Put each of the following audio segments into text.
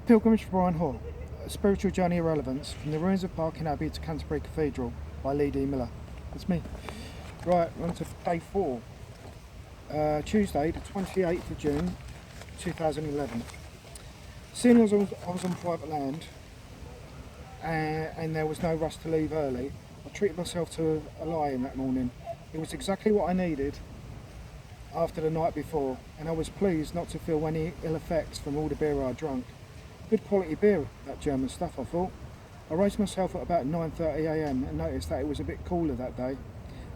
Pilgrimage for Brian Hall, A Spiritual Journey of Relevance, from the ruins of Barking Abbey to Canterbury Cathedral, by Lee D. Miller. That's me. Right, we're on to day 4. Tuesday, the 28th of June, 2011. Seeing as I was on private land and there was no rush to leave early, I treated myself to a lie-in that morning. It was exactly what I needed after the night before, and I was pleased not to feel any ill effects from all the beer I drank. Good quality beer, that German stuff, I thought. I raised myself at about 9:30 AM and noticed that it was a bit cooler that day.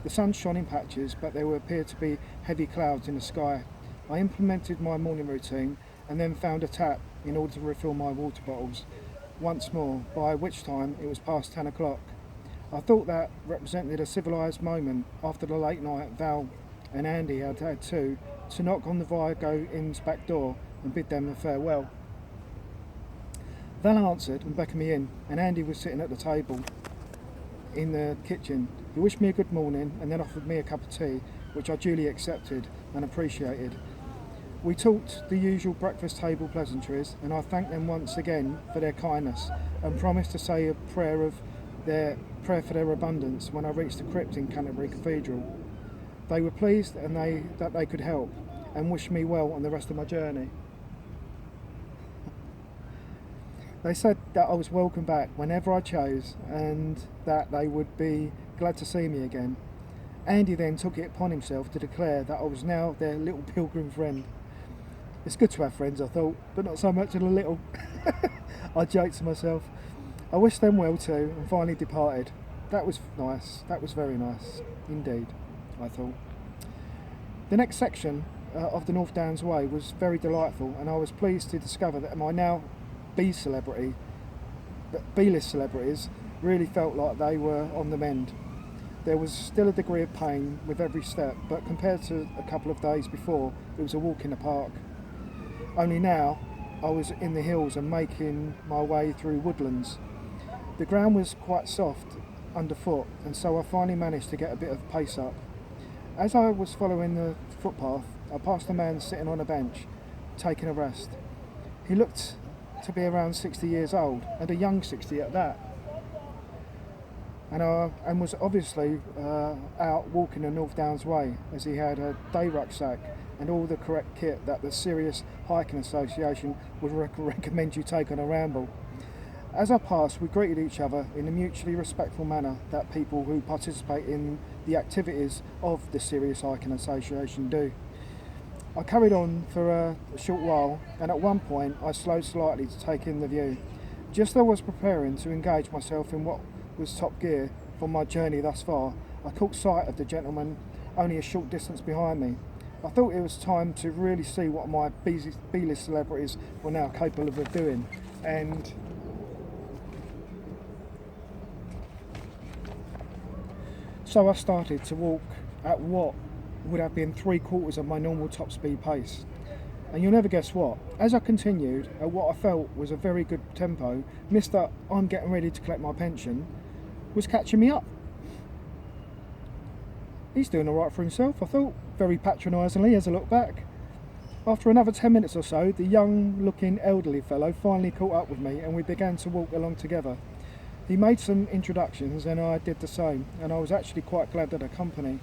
The sun shone in patches, but there appeared to be heavy clouds in the sky. I implemented my morning routine and then found a tap in order to refill my water bottles once more, by which time it was past 10 o'clock. I thought that represented a civilised moment after the late night Val and Andy had had to knock on the Vigo Inn's back door and bid them a farewell. Val answered and beckoned me in, and Andy was sitting at the table in the kitchen. He wished me a good morning and then offered me a cup of tea, which I duly accepted and appreciated. We talked the usual breakfast table pleasantries, and I thanked them once again for their kindness and promised to say a prayer for their abundance when I reached the crypt in Canterbury Cathedral. They were pleased that they could help and wished me well on the rest of my journey. They said that I was welcome back whenever I chose and that they would be glad to see me again. Andy then took it upon himself to declare that I was now their little pilgrim friend. It's good to have friends, I thought, but not so much of a little. I joked to myself. I wished them well too and finally departed. That was nice. That was very nice indeed, I thought. The next section of the North Downs Way was very delightful, and I was pleased to discover that my now B-list celebrities really felt like they were on the mend. There was still a degree of pain with every step, but compared to a couple of days before, it was a walk in the park. Only now I was in the hills and making my way through woodlands. The ground was quite soft underfoot, and so I finally managed to get a bit of pace up. As I was following the footpath, I passed a man sitting on a bench, taking a rest. He looked to be around 60 years old, and a young 60 at that, and was obviously out walking the North Downs Way, as he had a day rucksack and all the correct kit that the Serious Hiking Association would recommend you take on a ramble. As I passed, we greeted each other in a mutually respectful manner that people who participate in the activities of the Serious Hiking Association do. I carried on for a short while, and at one point I slowed slightly to take in the view. Just as I was preparing to engage myself in what was top gear for my journey thus far, I caught sight of the gentleman only a short distance behind me. I thought it was time to really see what my B-list celebrities were now capable of doing, and so I started to walk at what would have been 3/4 of my normal top speed pace. And you'll never guess what. As I continued at what I felt was a very good tempo, Mr. I'm getting ready to collect my pension was catching me up. He's doing alright for himself, I thought, very patronisingly as I look back. After another 10 minutes or so, the young looking elderly fellow finally caught up with me and we began to walk along together. He made some introductions and I did the same, and I was actually quite glad of the company.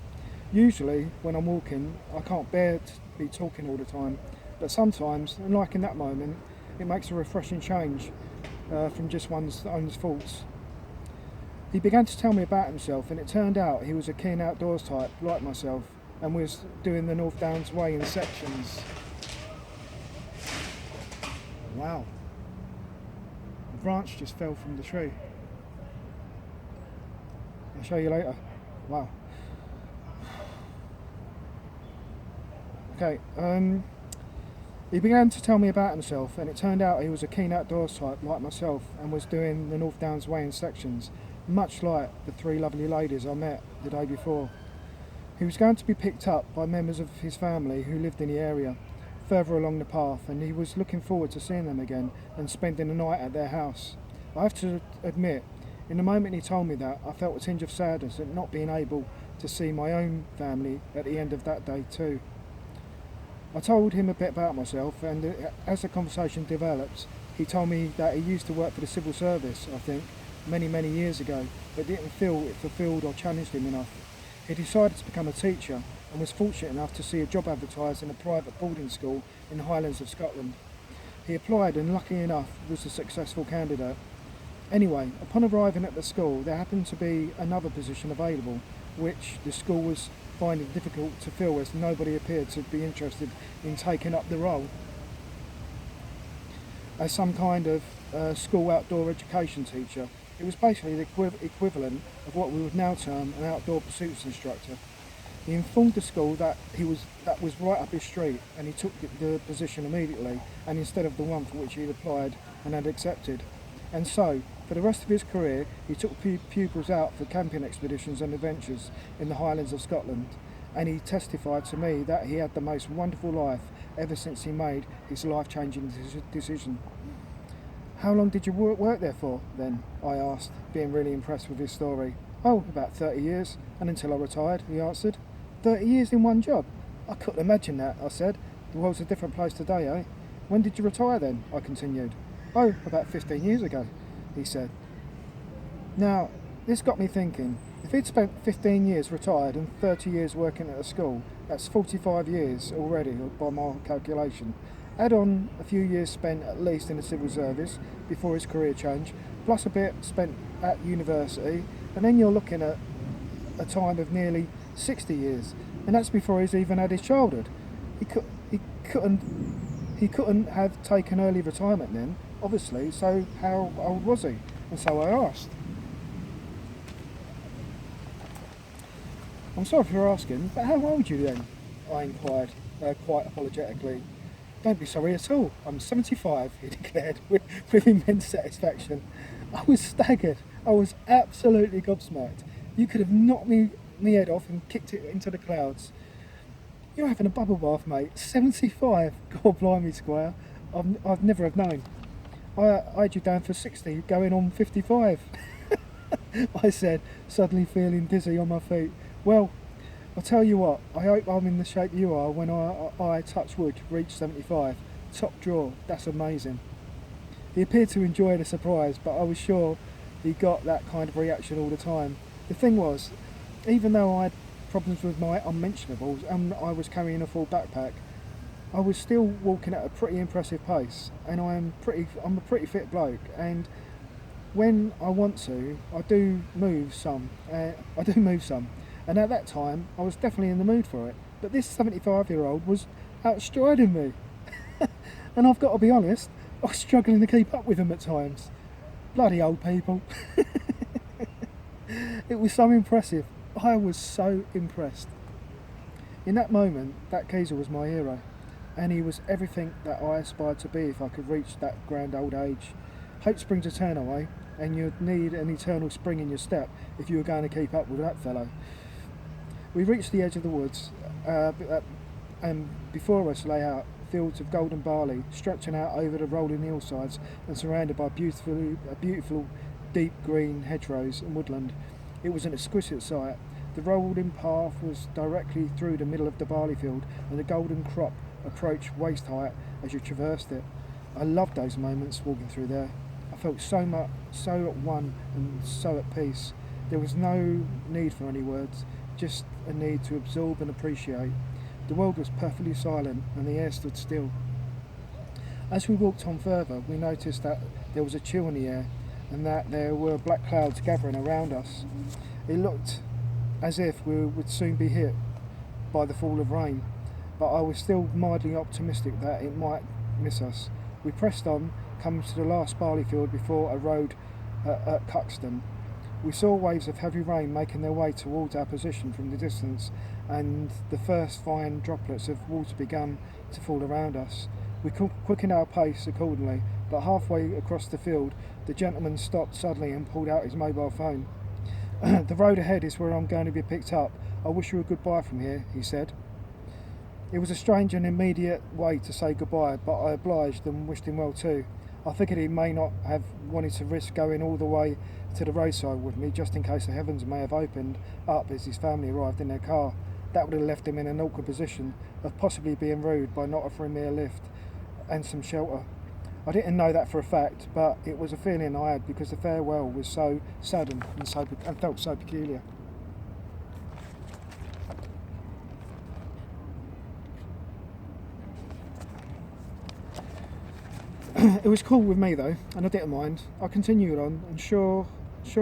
Usually when I'm walking, I can't bear to be talking all the time, but sometimes, and like in that moment, it makes a refreshing change from just one's own thoughts. He began to tell me about himself, and it turned out he was a keen outdoors type like myself and was doing the North Downs Way in sections. Wow, a branch just fell from the tree. I'll show you later. Wow. Okay, he began to tell me about himself, and it turned out he was a keen outdoors type like myself and was doing the North Downs Way in sections, much like the 3 lovely ladies I met the day before. He was going to be picked up by members of his family who lived in the area further along the path, and he was looking forward to seeing them again and spending the night at their house. I have to admit, in the moment he told me that, I felt a tinge of sadness at not being able to see my own family at the end of that day too. I told him a bit about myself, and as the conversation developed, He told me that he used to work for the civil service, I think, many years ago, but didn't feel it fulfilled or challenged him enough. He decided to become a teacher and was fortunate enough to see a job advertised in a private boarding school in the Highlands of Scotland. He applied and, lucky enough, was a successful candidate. Anyway, upon arriving at the school, there happened to be another position available, which the school was finding difficult to fill as nobody appeared to be interested in taking up the role as some kind of school outdoor education teacher. It was basically the equivalent of what we would now term an outdoor pursuits instructor. He informed the school that was right up his street, and he took the position immediately, and instead of the one for which he had applied and had accepted. And so, for the rest of his career, he took pupils out for camping expeditions and adventures in the Highlands of Scotland, and he testified to me that he had the most wonderful life ever since he made his life-changing decision. "How long did you work there for, then?" I asked, being really impressed with his story. "Oh, about 30 years, and until I retired," he answered. 30 years in one job? I couldn't imagine that, I said. The world's a different place today, eh? "When did you retire then?" I continued. "Oh, about 15 years ago," he said. Now, this got me thinking. If he'd spent 15 years retired and 30 years working at a school, that's 45 years already by my calculation. Add on a few years spent at least in the civil service before his career change, plus a bit spent at university, and then you're looking at a time of nearly 60 years, and that's before he's even had his childhood. He couldn't have taken early retirement then, obviously, so how old was he? And so I asked. "I'm sorry for asking, but how old are you then?" I inquired, quite apologetically. "Don't be sorry at all. I'm 75, he declared with immense satisfaction. I was staggered. I was absolutely gobsmacked. You could have knocked me head off and kicked it into the clouds. "You're having a bubble bath, mate. 75? God blimey, Squire. I've never have known. I had you down for 60, going on 55. I said, suddenly feeling dizzy on my feet. "Well, I'll tell you what, I hope I'm in the shape you are when I touch wood, reach 75. Top draw, that's amazing." He appeared to enjoy the surprise, but I was sure he got that kind of reaction all the time. The thing was, even though I had problems with my unmentionables and I was carrying a full backpack, I was still walking at a pretty impressive pace, and I'm a pretty fit bloke, and when I want to, I do move some, and at that time I was definitely in the mood for it. But this 75-year-old was outstriding me, and I've got to be honest, I was struggling to keep up with him at times. Bloody old people. It was so impressive. I was so impressed. In that moment, that geezer was my hero, and he was everything that I aspired to be if I could reach that grand old age. Hope springs eternal, eh? And you'd need an eternal spring in your step if you were going to keep up with that fellow. We reached the edge of the woods, and before us lay out fields of golden barley stretching out over the rolling hillsides and surrounded by beautiful deep green hedgerows and woodland. It was an exquisite sight. The rolling path was directly through the middle of the barley field, and the golden crop approached waist height as you traversed it. I loved those moments walking through there. I felt so at one and so at peace. There was no need for any words, just a need to absorb and appreciate. The world was perfectly silent and the air stood still. As we walked on further, we noticed that there was a chill in the air and that there were black clouds gathering around us. It looked as if we would soon be hit by the fall of rain, but I was still mildly optimistic that it might miss us. We pressed on, coming to the last barley field before a road at Cuxton. We saw waves of heavy rain making their way towards our position from the distance, and the first fine droplets of water began to fall around us. We quickened our pace accordingly, but halfway across the field, the gentleman stopped suddenly and pulled out his mobile phone. "The road ahead is where I'm going to be picked up. I wish you a goodbye from here," he said. It was a strange and immediate way to say goodbye, but I obliged and wished him well too. I figured he may not have wanted to risk going all the way to the roadside with me, just in case the heavens may have opened up as his family arrived in their car. That would have left him in an awkward position of possibly being rude by not offering me a lift and some shelter. I didn't know that for a fact, but it was a feeling I had because the farewell was so sudden and felt so peculiar. It was cool with me though, and I didn't mind. I continued on, and sure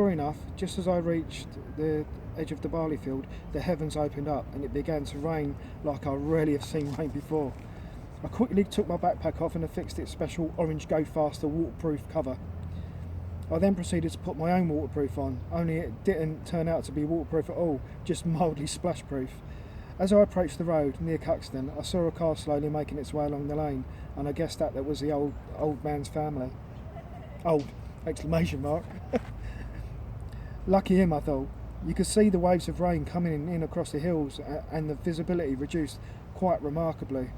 enough, just as I reached the edge of the barley field, the heavens opened up and it began to rain like I rarely have seen rain before. I quickly took my backpack off and affixed its special orange Go Faster waterproof cover. I then proceeded to put my own waterproof on, only it didn't turn out to be waterproof at all, just mildly splash-proof. As I approached the road near Cuxton, I saw a car slowly making its way along the lane, and I guessed that was the old man's family. Old! Exclamation mark. Lucky him, I thought. You could see the waves of rain coming in across the hills, and the visibility reduced quite remarkably.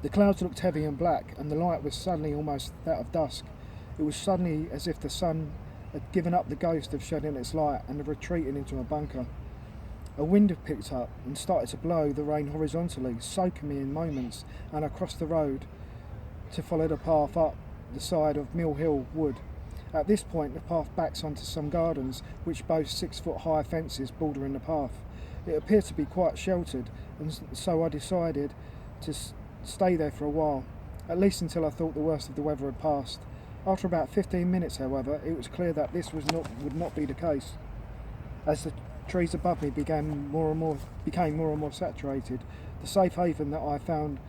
The clouds looked heavy and black, and the light was suddenly almost that of dusk. It was suddenly as if the sun had given up the ghost of shedding its light and had retreated into a bunker. A wind had picked up and started to blow the rain horizontally, soaking me in moments, and I crossed the road to follow the path up the side of Mill Hill Wood. At this point, the path backs onto some gardens which boast 6-foot-high fences bordering the path. It appeared to be quite sheltered, and so I decided to stay there for a while, at least until I thought the worst of the weather had passed. After about 15 minutes, however, it was clear that this would not be the case. As the trees above me became more and more saturated, the safe haven I found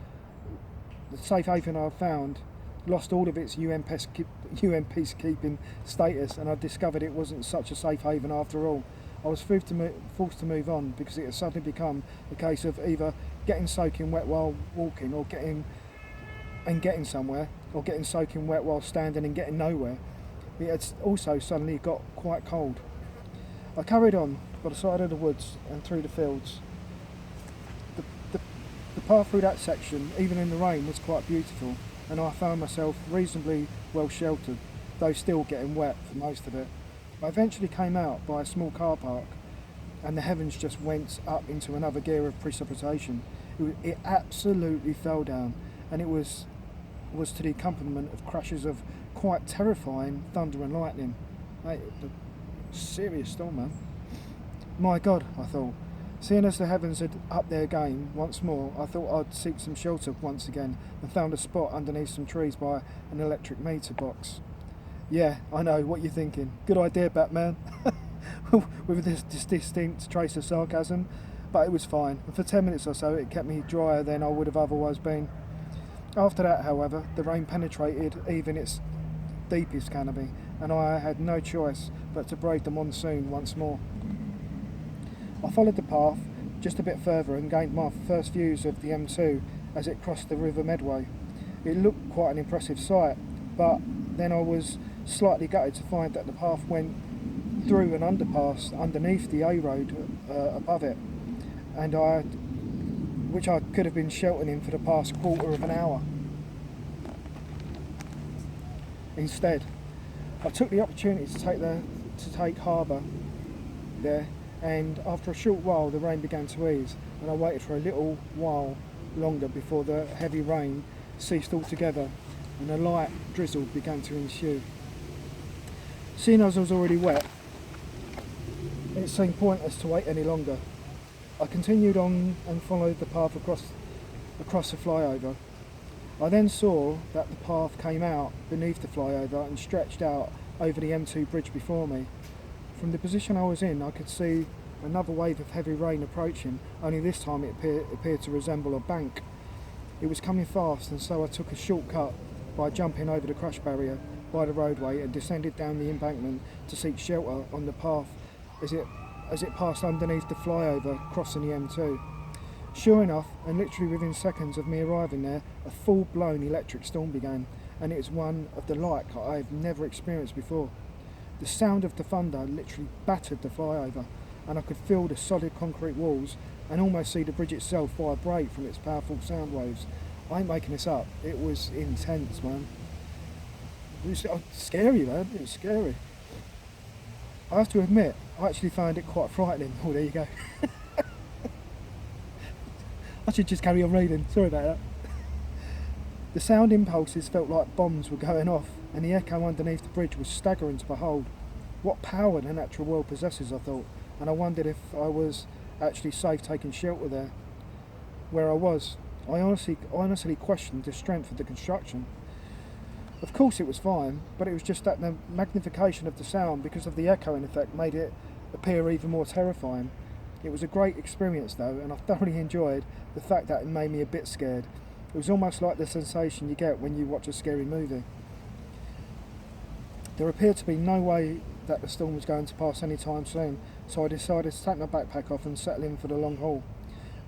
lost all of its UN peacekeeping status, and I discovered it wasn't such a safe haven after all. I was forced to move on because it had suddenly become a case of either getting soaking wet while walking, or getting somewhere, or getting soaking wet while standing and getting nowhere. It had also suddenly got quite cold. I carried on by the side of the woods and through the fields. The path through that section, even in the rain, was quite beautiful, and I found myself reasonably well sheltered, though still getting wet for most of it. I eventually came out by a small car park, and the heavens just went up into another gear of precipitation. It absolutely fell down, and it was to the accompaniment of crashes of quite terrifying thunder and lightning. Mate, a serious storm, man. My God, I thought. Seeing as the heavens had upped their game once more, I thought I'd seek some shelter once again, and found a spot underneath some trees by an electric meter box. Yeah, I know what you're thinking. Good idea, Batman. With this distinct trace of sarcasm, but it was fine, and for 10 minutes or so it kept me drier than I would have otherwise been. After that, however, the rain penetrated even its deepest canopy, and I had no choice but to brave the monsoon once more. I followed the path just a bit further and gained my first views of the M2 as it crossed the River Medway. It looked quite an impressive sight, but then I was slightly gutted to find that the path went through an underpass underneath the A road above it, and which I could have been sheltered in for the past quarter of an hour. Instead, I took the opportunity to take harbour there, and after a short while the rain began to ease, and I waited for a little while longer before the heavy rain ceased altogether and a light drizzle began to ensue. Seeing as I was already wet, it seemed pointless to wait any longer. I continued on and followed the path across the flyover. I then saw that the path came out beneath the flyover and stretched out over the M2 bridge before me. From the position I was in, I could see another wave of heavy rain approaching, only this time it appeared to resemble a bank. It was coming fast, and so I took a shortcut by jumping over the crash barrier by the roadway and descended down the embankment to seek shelter on the path as it passed underneath the flyover crossing the M2. Sure enough, and literally within seconds of me arriving there, a full-blown electric storm began, and it was one of the like I've never experienced before. The sound of the thunder literally battered the flyover, and I could feel the solid concrete walls and almost see the bridge itself vibrate from its powerful sound waves. I ain't making this up. It was intense, man. It was scary, man. It was scary. I have to admit, I actually found it quite frightening. Oh, there you go. I should just carry on reading. Sorry about that. The sound impulses felt like bombs were going off, and the echo underneath the bridge was staggering to behold. What power the natural world possesses, I thought, and I wondered if I was actually safe taking shelter there. Where I was, I honestly questioned the strength of the construction. Of course it was fine, but it was just that the magnification of the sound because of the echoing effect made it appear even more terrifying. It was a great experience though, and I thoroughly enjoyed the fact that it made me a bit scared. It was almost like the sensation you get when you watch a scary movie. There appeared to be no way that the storm was going to pass any time soon, so I decided to take my backpack off and settle in for the long haul.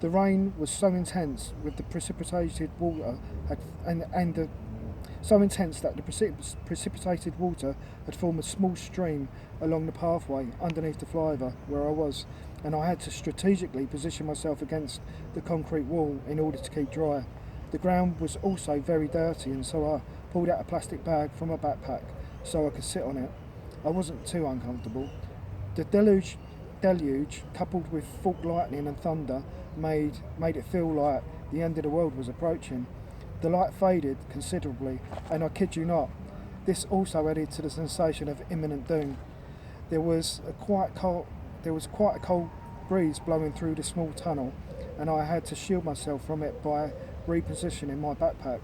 The rain was so intense with the precipitated water so intense that the precipitated water had formed a small stream along the pathway underneath the flyover where I was, and I had to strategically position myself against the concrete wall in order to keep dry. The ground was also very dirty, and so I pulled out a plastic bag from my backpack so I could sit on it. I wasn't too uncomfortable. The deluge coupled with forked lightning and thunder made it feel like the end of the world was approaching. The light faded considerably, and I kid you not, this also added to the sensation of imminent doom. There was quite a cold breeze blowing through the small tunnel, and I had to shield myself from it by repositioning my backpack.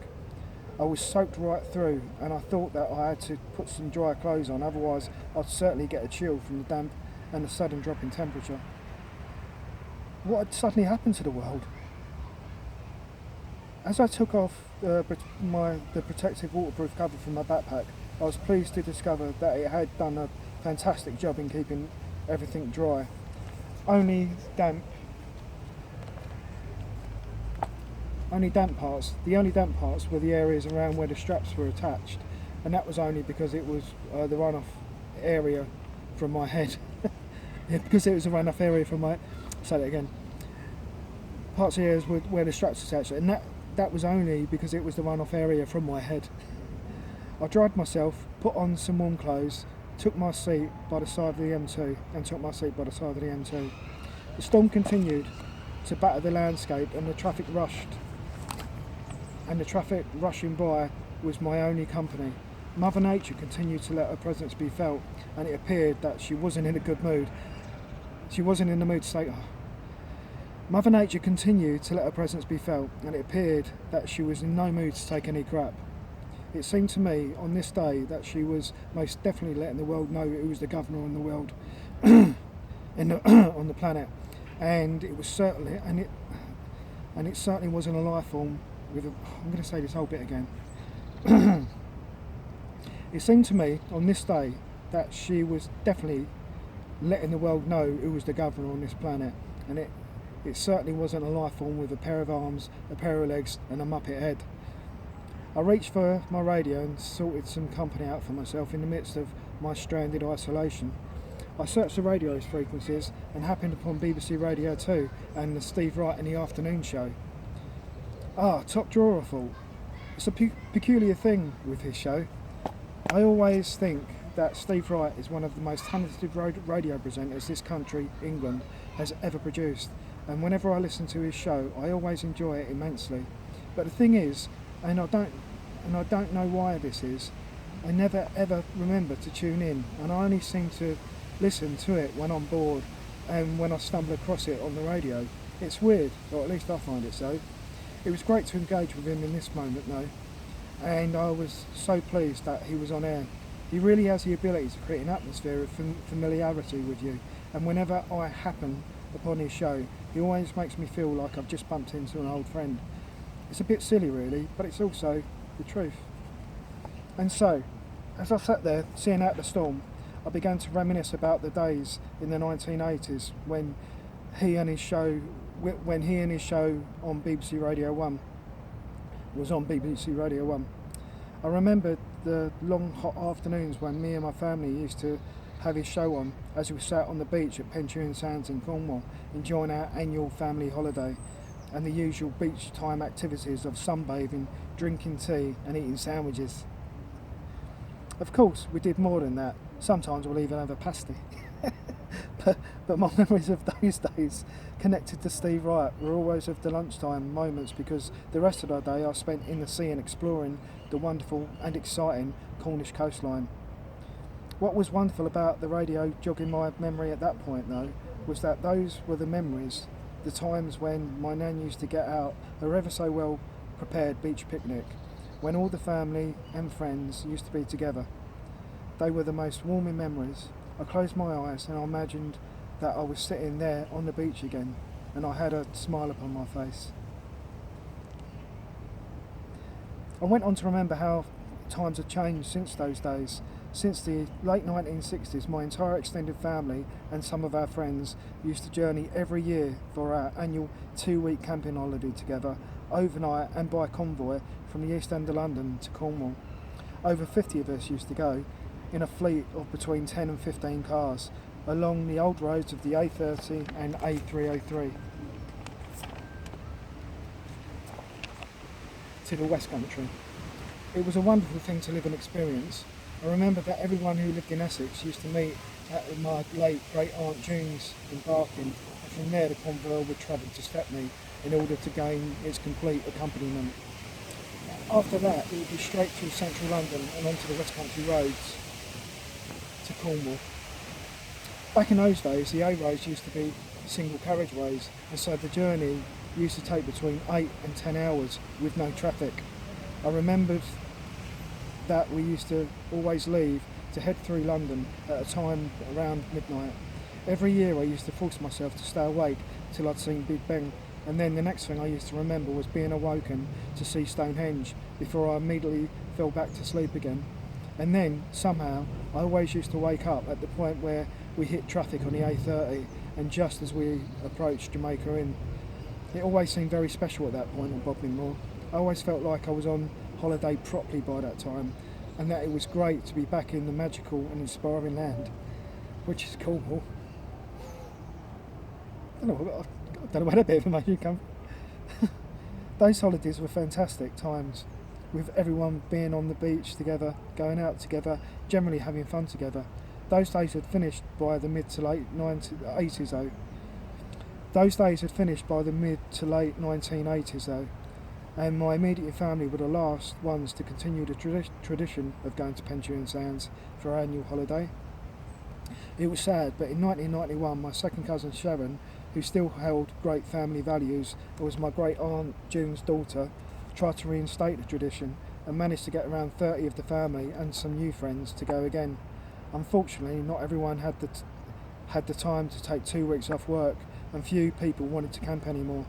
I was soaked right through, and I thought that I had to put some dry clothes on, otherwise I'd certainly get a chill from the damp and the sudden drop in temperature. What had suddenly happened to the world? As I took off the protective waterproof cover from my backpack, I was pleased to discover that it had done a fantastic job in keeping everything dry. The only damp parts were the areas around where the straps were attached, and that was only because it was the runoff area from my head. Because it was a runoff area from my... Say that again. Parts of the areas where the straps attached, and that was only because it was the runoff area from my head. I dried myself, put on some warm clothes, took my seat by the side of the M2, The storm continued to batter the landscape, and the traffic rushing by was my only company. Mother Nature continued to let her presence be felt, and it appeared that she wasn't in a good mood. Mother Nature continued to let her presence be felt, and it appeared that she was in no mood to take any crap. It seemed to me on this day that she was most definitely letting the world know who was the governor on the world, on the planet, and it certainly wasn't a life form with I'm going to say this whole bit again. It seemed to me on this day that she was definitely letting the world know who was the governor on this planet, and it certainly wasn't a life form with a pair of arms, a pair of legs and a muppet head. I reached for my radio and sorted some company out for myself in the midst of my stranded isolation. I searched the radio's frequencies and happened upon BBC Radio 2 and the Steve Wright in the Afternoon Show. Top drawer, I thought. It's a peculiar thing with his show. I always think that Steve Wright is one of the most talented radio presenters this country, England, has ever produced, and whenever I listen to his show I always enjoy it immensely. But the thing is, and I don't know why this is, I never ever remember to tune in, and I only seem to listen to it when I'm bored and when I stumble across it on the radio. It's weird, or at least I find it so. It was great to engage with him in this moment though, and I was so pleased that he was on air. He really has the ability to create an atmosphere of familiarity with you, and whenever I happen upon his show, he always makes me feel like I've just bumped into an old friend. It's a bit silly really, but it's also the truth. And so, as I sat there seeing out the storm, I began to reminisce about the days in the 1980s when he and his show on BBC Radio 1 was on BBC Radio 1. I remembered the long hot afternoons when me and my family used to have his show on as we sat on the beach at Pentune Sands in Cornwall, enjoying our annual family holiday and the usual beach time activities of sunbathing, drinking tea and eating sandwiches. Of course, we did more than that. Sometimes we'll even have a pasty. But my memories of those days connected to Steve Wright were always of the lunchtime moments, because the rest of the day I spent in the sea and exploring the wonderful and exciting Cornish coastline. What was wonderful about the radio jogging my memory at that point, though, was that those were the memories, the times when my nan used to get out her ever so well prepared beach picnic, when all the family and friends used to be together. They were the most warming memories. I closed my eyes and I imagined that I was sitting there on the beach again, and I had a smile upon my face. I went on to remember how times had changed since those days. Since the late 1960s, my entire extended family and some of our friends used to journey every year for our annual 2-week camping holiday together, overnight and by convoy from the East End of London to Cornwall. Over 50 of us used to go in a fleet of between 10 and 15 cars along the old roads of the A30 and A303 to the West Country. It was a wonderful thing to live and experience. I remember that everyone who lived in Essex used to meet at my late great aunt June's in Barking, and from there the convoy would travel to Stepney in order to gain its complete accompaniment. After that, it would be straight through central London and onto the West Country roads to Cornwall. Back in those days, the A roads used to be single carriageways, and so the journey used to take between 8 and 10 hours with no traffic. I remembered that we used to always leave to head through London at a time around midnight. Every year I used to force myself to stay awake till I'd seen Big Ben, and then the next thing I used to remember was being awoken to see Stonehenge before I immediately fell back to sleep again. And then, somehow, I always used to wake up at the point where we hit traffic on the A30, and just as we approached Jamaica Inn. It always seemed very special at that point on Bodmin Moor. I always felt like I was on holiday properly by that time, and that it was great to be back in the magical and inspiring land, which is Cornwall. I don't know where that bit of information come from. Those holidays were fantastic times, with everyone being on the beach together, going out together, generally having fun together. Those days had finished by the mid to late 80s though. Those days had finished by the mid to late 1980s though, and my immediate family were the last ones to continue the tradition of going to Pension Sands for our annual holiday. It was sad, but in 1991 my second cousin Sharon, who still held great family values and was my great aunt June's daughter, tried to reinstate the tradition and managed to get around 30 of the family and some new friends to go again. Unfortunately, not everyone had the time to take 2 weeks off work, and few people wanted to camp anymore.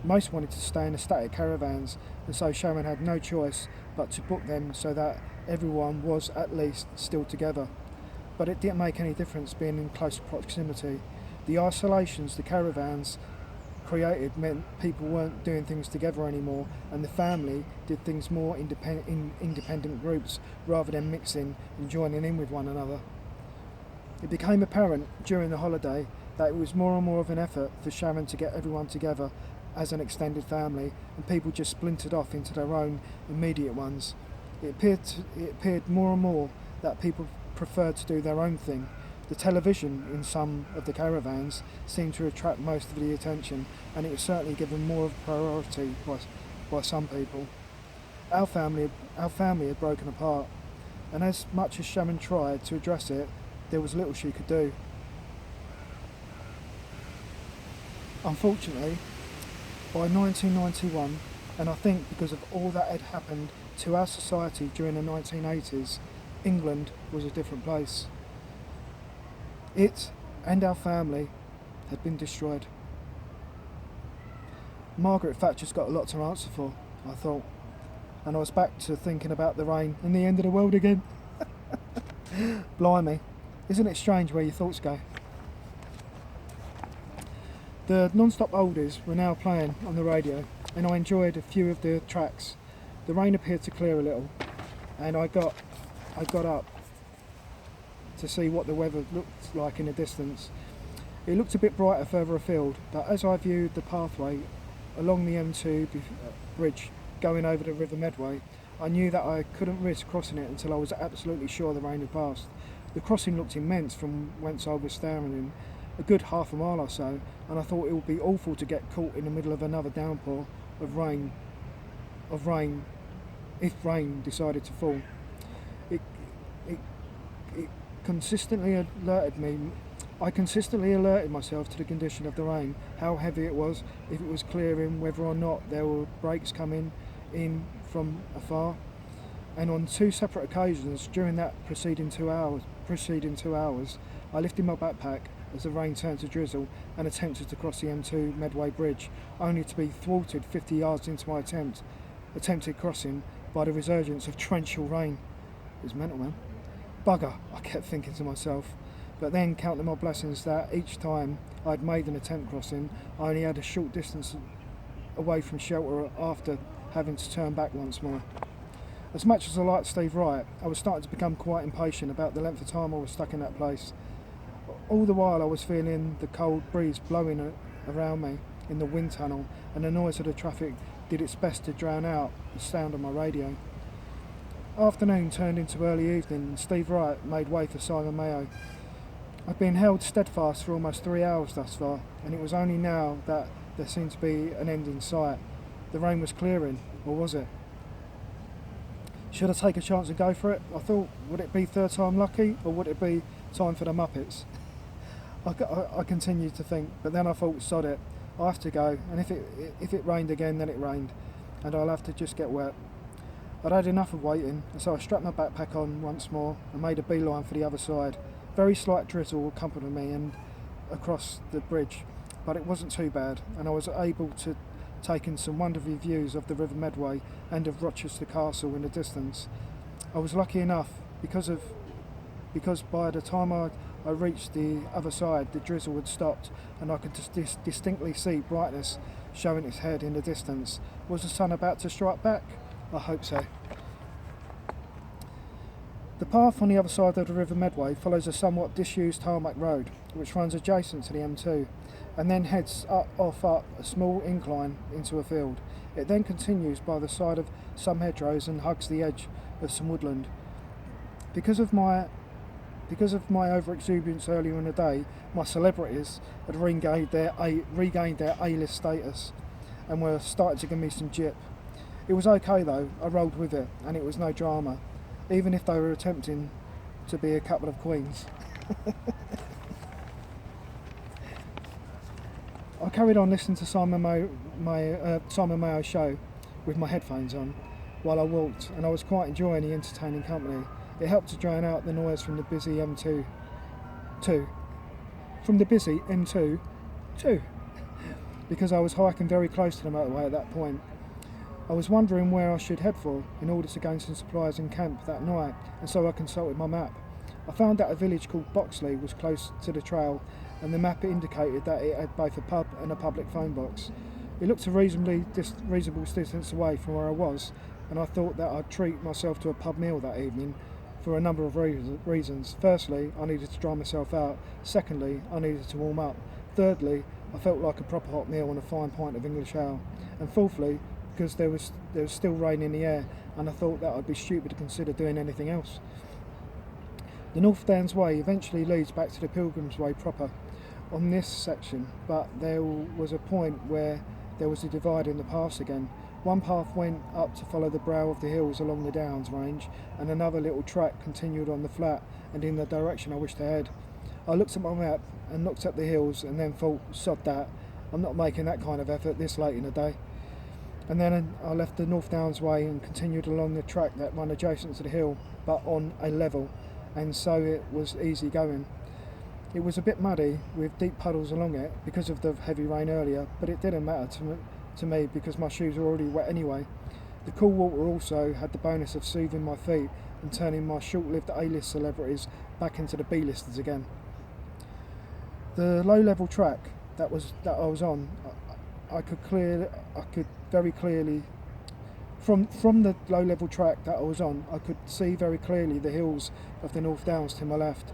Most wanted to stay in the static caravans, and so Sharon had no choice but to book them so that everyone was at least still together. But it didn't make any difference being in close proximity. The isolations the caravans created meant people weren't doing things together anymore, and the family did things more in independent groups rather than mixing and joining in with one another. It became apparent during the holiday that it was more and more of an effort for Sharon to get everyone together as an extended family, and people just splintered off into their own immediate ones. It appeared more and more that people preferred to do their own thing. The television in some of the caravans seemed to attract most of the attention, and it was certainly given more of a priority by some people. Our family had broken apart, and as much as Sharon tried to address it, there was little she could do. Unfortunately, by 1991, and I think because of all that had happened to our society during the 1980s, England was a different place. It and our family had been destroyed. Margaret Thatcher's got a lot to answer for, I thought, and I was back to thinking about the rain and the end of the world again. Blimey, isn't it strange where your thoughts go? The non-stop oldies were now playing on the radio, and I enjoyed a few of the tracks. The rain appeared to clear a little, and I got up to see what the weather looked like in the distance. It looked a bit brighter further afield, but as I viewed the pathway along the M2 bridge going over the River Medway, I knew that I couldn't risk crossing it until I was absolutely sure the rain had passed. The crossing looked immense from whence I was standing, a good half a mile or so, and I thought it would be awful to get caught in the middle of another downpour of rain, if rain decided to fall. It, it, it consistently alerted me. I consistently alerted myself to the condition of the rain, how heavy it was, if it was clearing, whether or not there were breaks coming in from afar. And on 2 separate occasions during that preceding 2 hours, I lifted my backpack as the rain turned to drizzle and attempted to cross the M2 Medway Bridge, only to be thwarted 50 yards into my attempted crossing by the resurgence of torrential rain. It was mental, man. Bugger, I kept thinking to myself, but then counting my blessings that each time I'd made an attempt crossing, I only had a short distance away from shelter after having to turn back once more. As much as I liked Steve Wright, I was starting to become quite impatient about the length of time I was stuck in that place. All the while I was feeling the cold breeze blowing around me in the wind tunnel, and the noise of the traffic did its best to drown out the sound of my radio. Afternoon turned into early evening and Steve Wright made way for Simon Mayo. I'd been held steadfast for almost 3 hours thus far, and it was only now that there seemed to be an end in sight. The rain was clearing, or was it? Should I take a chance and go for it? I thought, would it be third time lucky, or would it be time for the Muppets? I continued to think, but then I thought, sod it, I have to go, and if it rained again, then it rained, and I'll have to just get wet. I'd had enough of waiting, and so I strapped my backpack on once more and made a beeline for the other side. Very slight drizzle accompanied me and across the bridge, but it wasn't too bad, and I was able to take in some wonderful views of the River Medway and of Rochester Castle in the distance. I was lucky enough because by the time I reached the other side, the drizzle had stopped, and I could distinctly see brightness showing its head in the distance. Was the sun about to strike back? I hope so. The path on the other side of the River Medway follows a somewhat disused tarmac road, which runs adjacent to the M2, and then heads off up a small incline into a field. It then continues by the side of some hedgerows and hugs the edge of some woodland. Because of my over-exuberance earlier in the day, my celebrities had regained their A-list status and were starting to give me some jip. It was okay though, I rolled with it, and it was no drama, even if they were attempting to be a couple of queens. I carried on listening to Simon Mayo's show with my headphones on while I walked, and I was quite enjoying the entertaining company. It helped to drown out the noise from the busy M2, because I was hiking very close to the motorway at that point. I was wondering where I should head for in order to gain some supplies in camp that night, and so I consulted my map. I found that a village called Boxley was close to the trail, and the map indicated that it had both a pub and a public phone box. It looked a reasonable distance away from where I was, and I thought that I'd treat myself to a pub meal that evening for a number of reasons. Firstly, I needed to dry myself out. Secondly, I needed to warm up. Thirdly, I felt like a proper hot meal and a fine pint of English ale. And fourthly, because there was still rain in the air, and I thought that I'd be stupid to consider doing anything else. The North Downs Way eventually leads back to the Pilgrim's Way proper on this section, but there was a point where there was a divide in the paths again. One path went up to follow the brow of the hills along the Downs range, and another little track continued on the flat and in the direction I wished to head. I looked at my map and looked at the hills and then thought, sod that, I'm not making that kind of effort this late in the day. And then I left the North Downs Way and continued along the track that ran adjacent to the hill, but on a level, and so it was easy going. It was a bit muddy, with deep puddles along it because of the heavy rain earlier, but it didn't matter to me because my shoes were already wet anyway. The cool water also had the bonus of soothing my feet and turning my short-lived A-list celebrities back into the B-listers again. The low-level track that I was on, I could very clearly, from the low-level track that I was on, I could see very clearly the hills of the North Downs to my left.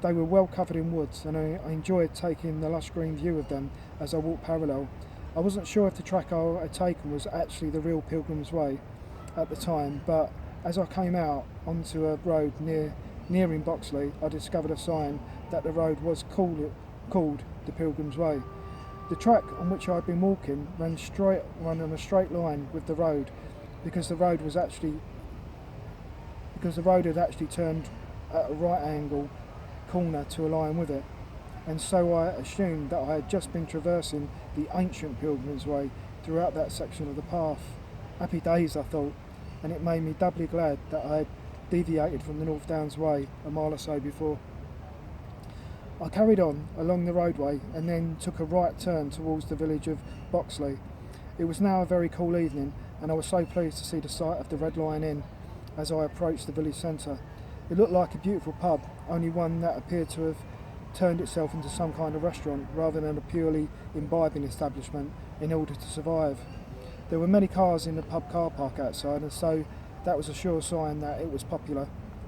They were well covered in woods, and I enjoyed taking the lush green view of them as I walked parallel. I wasn't sure if the track I had taken was actually the real Pilgrim's Way at the time, but as I came out onto a road nearing Boxley, I discovered a sign that the road was called called the Pilgrim's Way. The track on which I'd been walking ran on a straight line with the road, because the road had actually turned at a right angle corner to align with it, and so I assumed that I had just been traversing the ancient Pilgrim's Way throughout that section of the path. Happy days, I thought, and it made me doubly glad that I had deviated from the North Downs Way a mile or so before. I carried on along the roadway and then took a right turn towards the village of Boxley. It was now a very cool evening, and I was so pleased to see the sight of the Red Lion Inn as I approached the village centre. It looked like a beautiful pub, only one that appeared to have turned itself into some kind of restaurant rather than a purely imbibing establishment in order to survive. There were many cars in the pub car park outside, and so that was a sure sign that it was popular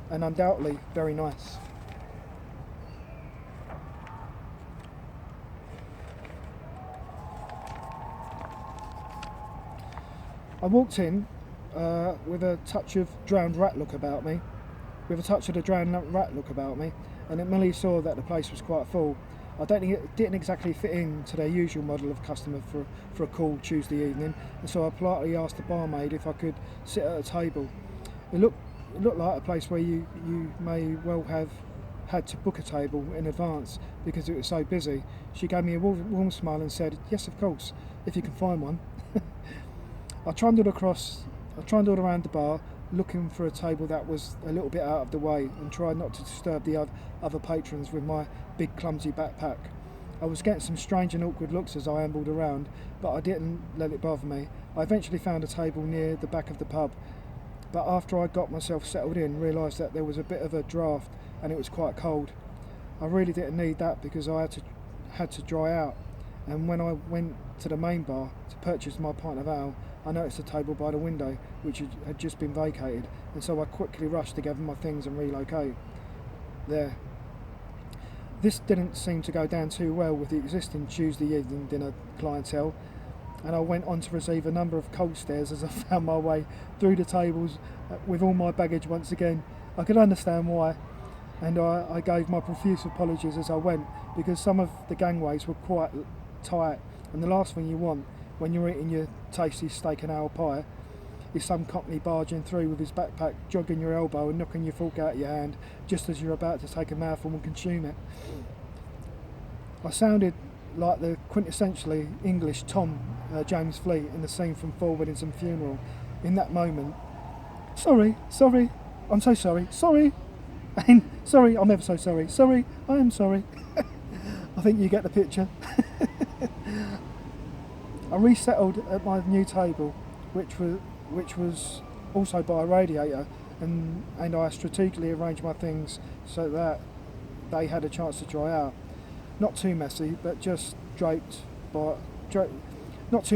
and undoubtedly very nice. I walked in with a touch of the drowned rat look about me, and immediately saw that the place was quite full. I don't think it didn't exactly fit into their usual model of customer for a cool Tuesday evening, and so I politely asked the barmaid if I could sit at a table. It looked like a place where you may well have had to book a table in advance because it was so busy. She gave me a warm smile and said, "Yes, of course, if you can find one." I trundled around the bar looking for a table that was a little bit out of the way, and tried not to disturb the other patrons with my big clumsy backpack. I was getting some strange and awkward looks as I ambled around, but I didn't let it bother me. I eventually found a table near the back of the pub, but after I got myself settled in, realised that there was a bit of a draught and it was quite cold. I really didn't need that because I had to dry out, and when I went to the main bar to purchase my pint of ale, I noticed a table by the window which had just been vacated, and so I quickly rushed to gather my things and relocate there. This didn't seem to go down too well with the existing Tuesday evening dinner clientele, and I went on to receive a number of cold stares as I found my way through the tables with all my baggage once again. I could understand why, and I gave my profuse apologies as I went, because some of the gangways were quite tight, and the last thing you want when you're eating your tasty steak and ale pie is some cockney barging through with his backpack, jogging your elbow and knocking your fork out of your hand just as you're about to take a mouthful and consume it. I sounded like the quintessentially English Tom James Fleet in the scene from Four Weddings and Funeral. In that moment, sorry, I'm so sorry, and sorry, I'm ever so sorry, I am sorry. I think you get the picture. I resettled at my new table, which was also by a radiator, and I strategically arranged my things so that they had a chance to dry out. Not too messy, but just not too